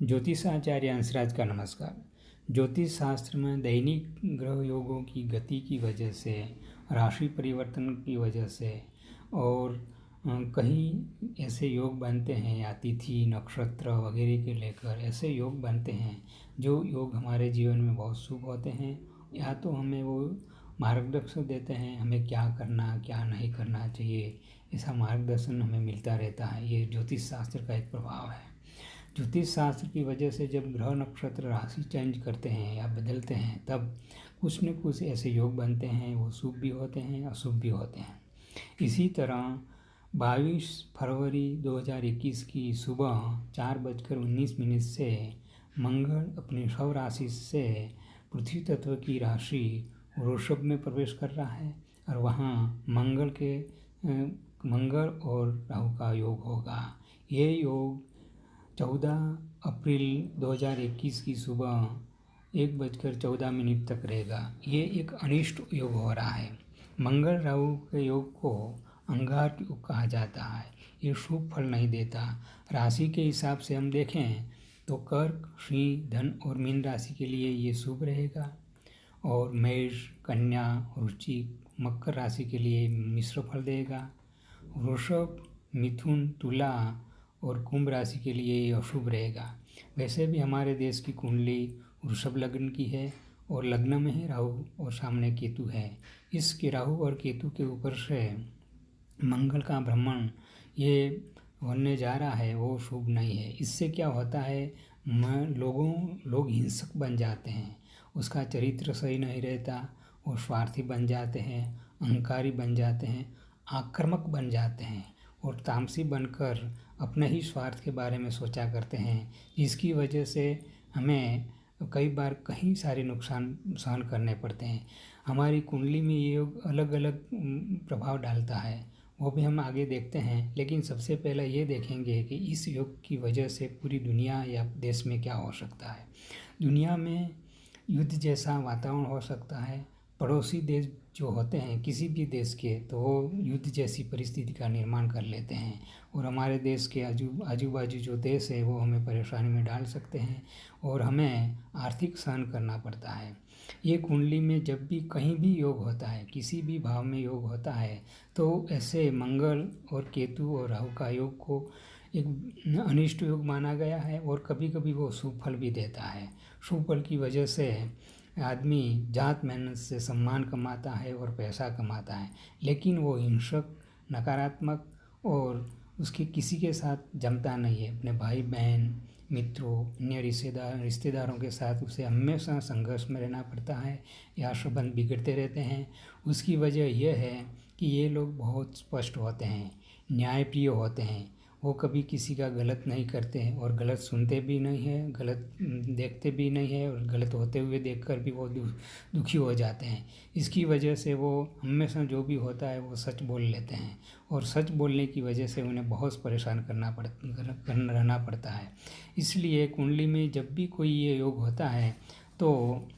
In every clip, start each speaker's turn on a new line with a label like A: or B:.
A: ज्योतिषाचार्य अंशराज का नमस्कार। ज्योतिष शास्त्र में दैनिक ग्रह योगों की गति की वजह से, राशि परिवर्तन की वजह से और कहीं ऐसे योग बनते हैं या तिथि नक्षत्र वगैरह के लेकर ऐसे योग बनते हैं जो योग हमारे जीवन में बहुत शुभ होते हैं। या तो हमें वो मार्गदर्शन देते हैं, हमें क्या करना क्या नहीं करना चाहिए, ऐसा मार्गदर्शन हमें मिलता रहता है। ये ज्योतिष शास्त्र का एक प्रभाव है। ज्योतिष शास्त्र की वजह से जब ग्रह नक्षत्र राशि चेंज करते हैं या बदलते हैं तब कुछ न कुछ ऐसे योग बनते हैं, वो शुभ भी होते हैं अशुभ भी होते हैं। इसी तरह 22 फरवरी 2021 की सुबह 4:19 से मंगल अपनी शव राशि से पृथ्वी तत्व की राशि वृषभ में प्रवेश कर रहा है और वहाँ मंगल और राहु का योग होगा। ये योग 14 अप्रैल 2021 की सुबह 1:14 तक रहेगा। ये एक अनिष्ट योग हो रहा है। मंगल राहु के योग को अंगार योग कहा जाता है। ये शुभ फल नहीं देता। राशि के हिसाब से हम देखें तो कर्क, सिंह, धन और मीन राशि के लिए ये शुभ रहेगा और मेष, कन्या, वृश्चिक, मकर राशि के लिए मिश्र फल देगा। वृषभ, मिथुन, तुला और कुंभ राशि के लिए ये अशुभ रहेगा। वैसे भी हमारे देश की कुंडली वृषभ लग्न की है और लग्न में ही राहु और सामने केतु है। इसके राहु और केतु के ऊपर से मंगल का भ्रमण ये होने जा रहा है, वो शुभ नहीं है। इससे क्या होता है, लोग हिंसक बन जाते हैं, उसका चरित्र सही नहीं रहता, वो स्वार्थी बन जाते हैं, अहंकारी बन जाते हैं, आक्रामक बन जाते हैं और तामसी बनकर अपने ही स्वार्थ के बारे में सोचा करते हैं, जिसकी वजह से हमें कई बार कई सारे नुकसान सहन करने पड़ते हैं। हमारी कुंडली में ये योग अलग अलग प्रभाव डालता है, वो भी हम आगे देखते हैं। लेकिन सबसे पहले ये देखेंगे कि इस योग की वजह से पूरी दुनिया या देश में क्या हो सकता है। दुनिया में युद्ध जैसा वातावरण हो सकता है। पड़ोसी देश जो होते हैं किसी भी देश के, तो वो युद्ध जैसी परिस्थिति का निर्माण कर लेते हैं और हमारे देश के आजू बाजू जो देश है वो हमें परेशानी में डाल सकते हैं और हमें आर्थिक सहन करना पड़ता है। ये कुंडली में जब भी कहीं भी योग होता है, किसी भी भाव में योग होता है, तो ऐसे मंगल और केतु और राहु का योग को एक अनिष्ट योग माना गया है और कभी कभी वो शुभ फल भी देता है। शुभ फल की वजह से आदमी जात मेहनत से सम्मान कमाता है और पैसा कमाता है, लेकिन वो हिंसक, नकारात्मक और उसके किसी के साथ जमता नहीं है। अपने भाई बहन, मित्रों, अन्य रिश्तेदारों के साथ उसे हमेशा संघर्ष में रहना पड़ता है या संबंध बिगड़ते रहते हैं। उसकी वजह यह है कि ये लोग बहुत स्पष्ट होते हैं, न्यायप्रिय होते हैं। वो कभी किसी का गलत नहीं करते हैं और गलत सुनते भी नहीं हैं, गलत देखते भी नहीं है और गलत होते हुए देखकर भी वो दुखी हो जाते हैं। इसकी वजह से वो हमेशा जो भी होता है वो सच बोल लेते हैं और सच बोलने की वजह से उन्हें बहुत परेशान रहना पड़ता है। इसलिए कुंडली में जब भी कोई ये योग होता है तो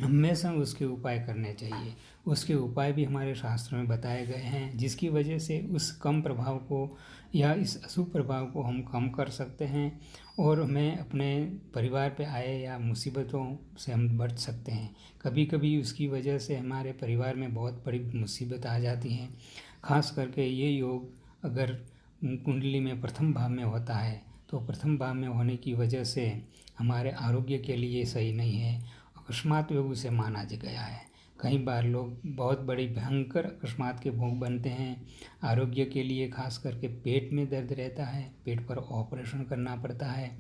A: हमेशा उसके उपाय करने चाहिए। उसके उपाय भी हमारे शास्त्र में बताए गए हैं, जिसकी वजह से उस कम प्रभाव को या इस अशुभ प्रभाव को हम कम कर सकते हैं और हमें अपने परिवार पे आए या मुसीबतों से हम बच सकते हैं। कभी कभी उसकी वजह से हमारे परिवार में बहुत बड़ी मुसीबत आ जाती हैं। खास करके ये योग अगर कुंडली में प्रथम भाव में होता है तो प्रथम भाव में होने की वजह से हमारे आरोग्य के लिए सही नहीं है। अकस्मात योग उसे माना गया है। कई बार लोग बहुत बड़ी भयंकर अकस्मात के भोग बनते हैं। आरोग्य के लिए खास करके पेट में दर्द रहता है, पेट पर ऑपरेशन करना पड़ता है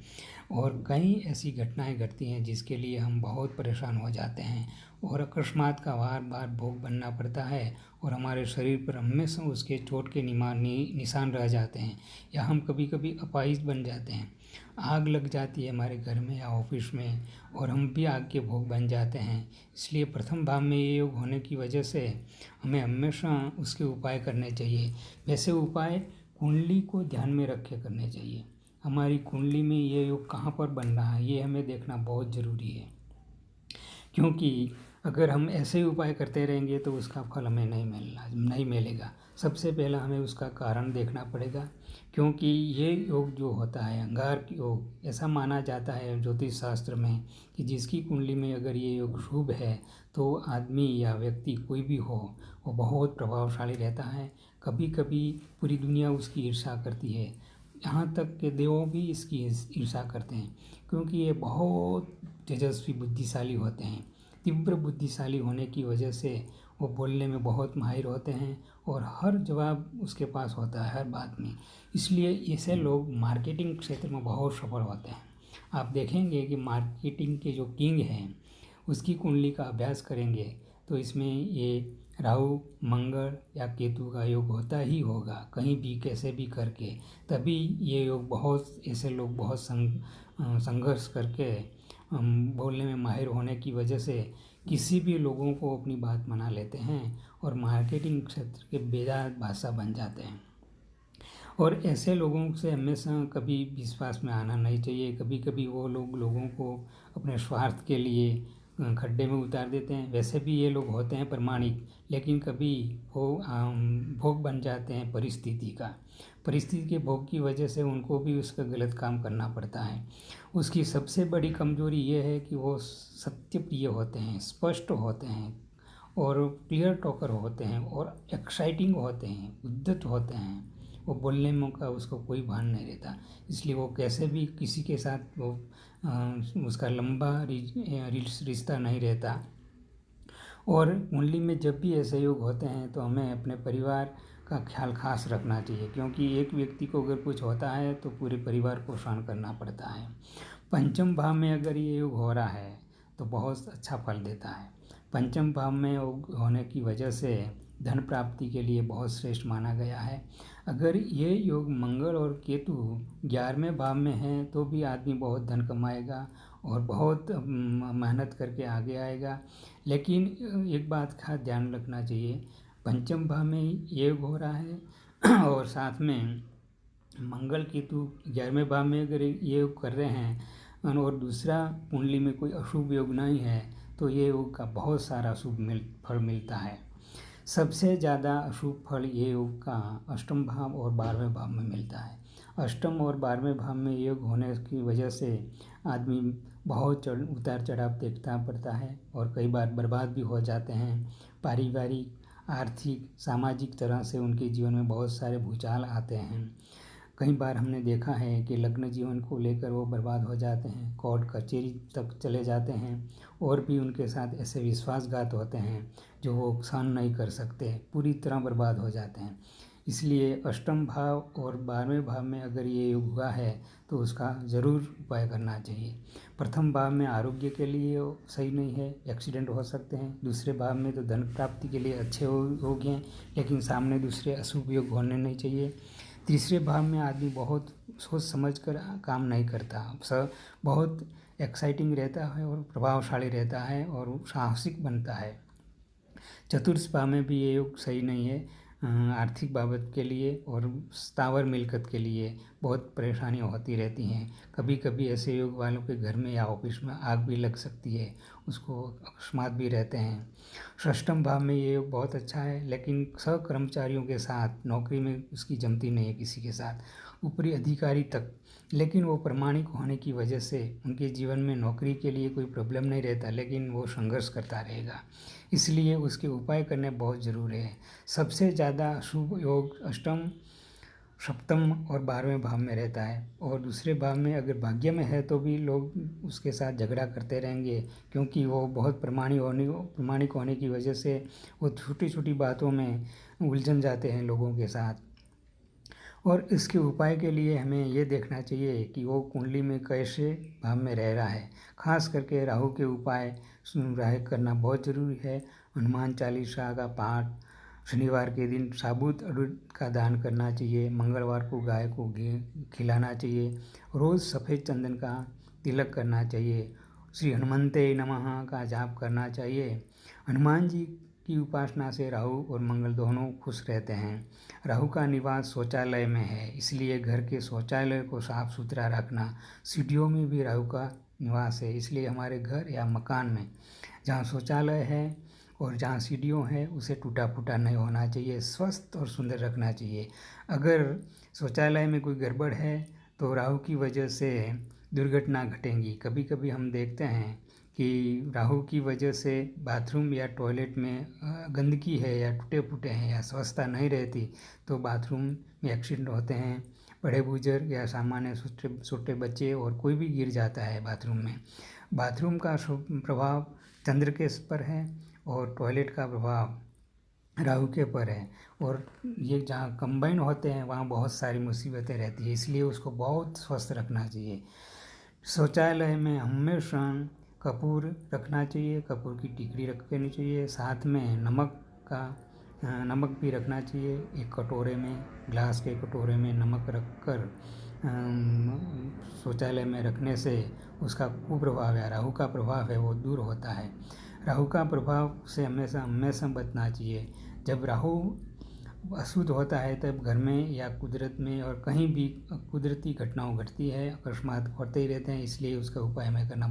A: और कई ऐसी घटनाएं घटती हैं जिसके लिए हम बहुत परेशान हो जाते हैं और अकस्मात का बार बार भोग बनना पड़ता है और हमारे शरीर पर हमेशा उसके चोट के निशान रह जाते हैं या हम कभी कभी अपाहिज बन जाते हैं। आग लग जाती है हमारे घर में या ऑफिस में और हम भी आग के भोग बन जाते हैं। इसलिए प्रथम भाव में ये योग होने की वजह से हमें हमेशा उसके उपाय करने चाहिए। वैसे उपाय कुंडली को ध्यान में रख के करने चाहिए। हमारी कुंडली में ये योग कहाँ पर बन रहा है ये हमें देखना बहुत ज़रूरी है, क्योंकि अगर हम ऐसे ही उपाय करते रहेंगे तो उसका फल हमें नहीं मिलेगा। सबसे पहला हमें उसका कारण देखना पड़ेगा, क्योंकि ये योग जो होता है अंगार योग, ऐसा माना जाता है ज्योतिष शास्त्र में कि जिसकी कुंडली में अगर ये योग शुभ है तो आदमी या व्यक्ति कोई भी हो वो बहुत प्रभावशाली रहता है। कभी कभी पूरी दुनिया उसकी ईर्ष्या करती है, यहाँ तक कि देवों भी इसकी ईर्ष्या करते हैं, क्योंकि ये बहुत तेजस्वी बुद्धिशाली होते हैं। तीव्र बुद्धिशाली होने की वजह से वो बोलने में बहुत माहिर होते हैं और हर जवाब उसके पास होता है हर बात में। इसलिए ऐसे लोग मार्केटिंग क्षेत्र में बहुत सफल होते हैं। आप देखेंगे कि मार्केटिंग के जो किंग हैं उसकी कुंडली का अभ्यास करेंगे तो इसमें ये राहु मंगल या केतु का योग होता ही होगा, कहीं भी कैसे भी करके। तभी ये योग बहुत ऐसे लोग बहुत संघर्ष करके बोलने में माहिर होने की वजह से किसी भी लोगों को अपनी बात मना लेते हैं और मार्केटिंग क्षेत्र के बेदाग भाषा बन जाते हैं। और ऐसे लोगों से हमेशा कभी विश्वास में आना नहीं चाहिए। कभी कभी वो लोग लोगों को अपने स्वार्थ के लिए खड्डे में उतार देते हैं। वैसे भी ये लोग होते हैं प्रामाणिक, लेकिन कभी वो भोग बन जाते हैं परिस्थिति के भोग की वजह से उनको भी उसका गलत काम करना पड़ता है। उसकी सबसे बड़ी कमजोरी ये है कि वो सत्य प्रिय होते हैं, स्पष्ट होते हैं और क्लियर टॉकर होते हैं और एक्साइटिंग होते हैं, उद्यत होते हैं। वो बोलने में का उसको कोई भान नहीं रहता, इसलिए वो कैसे भी किसी के साथ वो उसका लंबा रिश्ता नहीं रहता। और कुंडली में जब भी ऐसे योग होते हैं तो हमें अपने परिवार का ख्याल खास रखना चाहिए, क्योंकि एक व्यक्ति को अगर कुछ होता है तो पूरे परिवार को सहन करना पड़ता है। पंचम भाव में अगर ये योग हो रहा है तो बहुत अच्छा फल देता है। पंचम भाव में योग होने की वजह से धन प्राप्ति के लिए बहुत श्रेष्ठ माना गया है। अगर ये योग मंगल और केतु 11वें भाव में है तो भी आदमी बहुत धन कमाएगा और बहुत मेहनत करके आगे आएगा। लेकिन एक बात का ध्यान रखना चाहिए, पंचम भाव में ये योग हो रहा है और साथ में मंगल केतु 11वें भाव में अगर ये योग कर रहे हैं और दूसरा कुंडली में कोई अशुभ योग नहीं है तो ये योग का बहुत सारा शुभ फल मिलता है। सबसे ज़्यादा अशुभ फल ये योग का अष्टम भाव और 12वें भाव में मिलता है। अष्टम और 12वें भाव में योग होने की वजह से आदमी बहुत उतार चढ़ाव देखना पड़ता है और कई बार बर्बाद भी हो जाते हैं। पारिवारिक, आर्थिक, सामाजिक तरह से उनके जीवन में बहुत सारे भूचाल आते हैं। कई बार हमने देखा है कि लग्न जीवन को लेकर वो बर्बाद हो जाते हैं, कोर्ट कचहरी तक चले जाते हैं और भी उनके साथ ऐसे विश्वासघात होते हैं जो वो सहन नहीं कर सकते, पूरी तरह बर्बाद हो जाते हैं। इसलिए अष्टम भाव और 12वें भाव में अगर ये योग हुआ है तो उसका ज़रूर उपाय करना चाहिए। प्रथम भाव में आरोग्य के लिए सही नहीं है, एक्सीडेंट हो सकते हैं। दूसरे भाव में तो धन प्राप्ति के लिए अच्छे योग हैं, लेकिन सामने दूसरे अशुभ योग होने नहीं चाहिए। तीसरे भाव में आदमी बहुत सोच समझ कर काम नहीं करता, बहुत एक्साइटिंग रहता है और प्रभावशाली रहता है और साहसिक बनता है। चतुर्थ भाव में भी ये योग सही नहीं है, आर्थिक बाबत के लिए और स्थावर मिलकत के लिए बहुत परेशानियाँ होती रहती हैं। कभी कभी ऐसे योग वालों के घर में या ऑफिस में आग भी लग सकती है, उसको अकस्मात भी रहते हैं। षष्ठम भाव में ये योग बहुत अच्छा है, लेकिन सहकर्मचारियों के साथ नौकरी में उसकी जमती नहीं है किसी के साथ, ऊपरी अधिकारी तक। लेकिन वो प्रामाणिक होने की वजह से उनके जीवन में नौकरी के लिए कोई प्रॉब्लम नहीं रहता, लेकिन वो संघर्ष करता रहेगा। इसलिए उसके उपाय करने बहुत ज़रूरी है। सबसे ज़्यादा शुभ योग अष्टम, सप्तम और 12वें भाव में रहता है और दूसरे भाव में अगर भाग्य में है तो भी लोग उसके साथ झगड़ा करते रहेंगे, क्योंकि वो बहुत प्रामाणिक होने की वजह से वो छोटी छोटी बातों में उलझन जाते हैं लोगों के साथ। और इसके उपाय के लिए हमें ये देखना चाहिए कि वो कुंडली में कैसे भाव में रह रहा है। खास करके राहु के उपाय करना बहुत ज़रूरी है। हनुमान चालीसा का पाठ, शनिवार के दिन साबुत अड़द का दान करना चाहिए, मंगलवार को गाय को घी खिलाना चाहिए, रोज़ सफ़ेद चंदन का तिलक करना चाहिए, श्री हनुमंते नमः का जाप करना चाहिए। हनुमान जी की उपासना से राहु और मंगल दोनों खुश रहते हैं। राहु का निवास शौचालय में है, इसलिए घर के शौचालय को साफ सुथरा रखना। सीढ़ियों में भी राहु का निवास है, इसलिए हमारे घर या मकान में जहाँ शौचालय है और जहाँ सीढ़ियों है उसे टूटा फूटा नहीं होना चाहिए, स्वस्थ और सुंदर रखना चाहिए। अगर शौचालय में कोई गड़बड़ है तो राहु की वजह से दुर्घटना घटेंगी। कभी कभी हम देखते हैं कि राहु की वजह से बाथरूम या टॉयलेट में गंदगी है या टूटे फूटे हैं या स्वच्छता नहीं रहती तो बाथरूम में एक्सीडेंट होते हैं। बड़े बुजुर्ग या सामान्य छोटे बच्चे और कोई भी गिर जाता है बाथरूम में। बाथरूम का प्रभाव चंद्र के पर है और टॉयलेट का प्रभाव राहु के पर है, और ये जहाँ कंबाइन होते हैं वहाँ बहुत सारी मुसीबतें रहती है, इसलिए उसको बहुत स्वस्थ रखना चाहिए। शौचालय में हमेशा कपूर रखना चाहिए, कपूर की टिकड़ी रख देनी चाहिए, साथ में नमक भी रखना चाहिए। एक कटोरे में, ग्लास के कटोरे में नमक रखकर शौचालय में रखने से उसका कुप्रभाव या राहु का प्रभाव है वो दूर होता है। राहु का प्रभाव से हमेशा बचना चाहिए। जब राहु अशुद्ध होता है तब घर में या कुदरत में और कहीं भी कुदरती घटनाओं घटती है, अकस्मात होते ही रहते हैं, इसलिए उसका उपाय हमें करना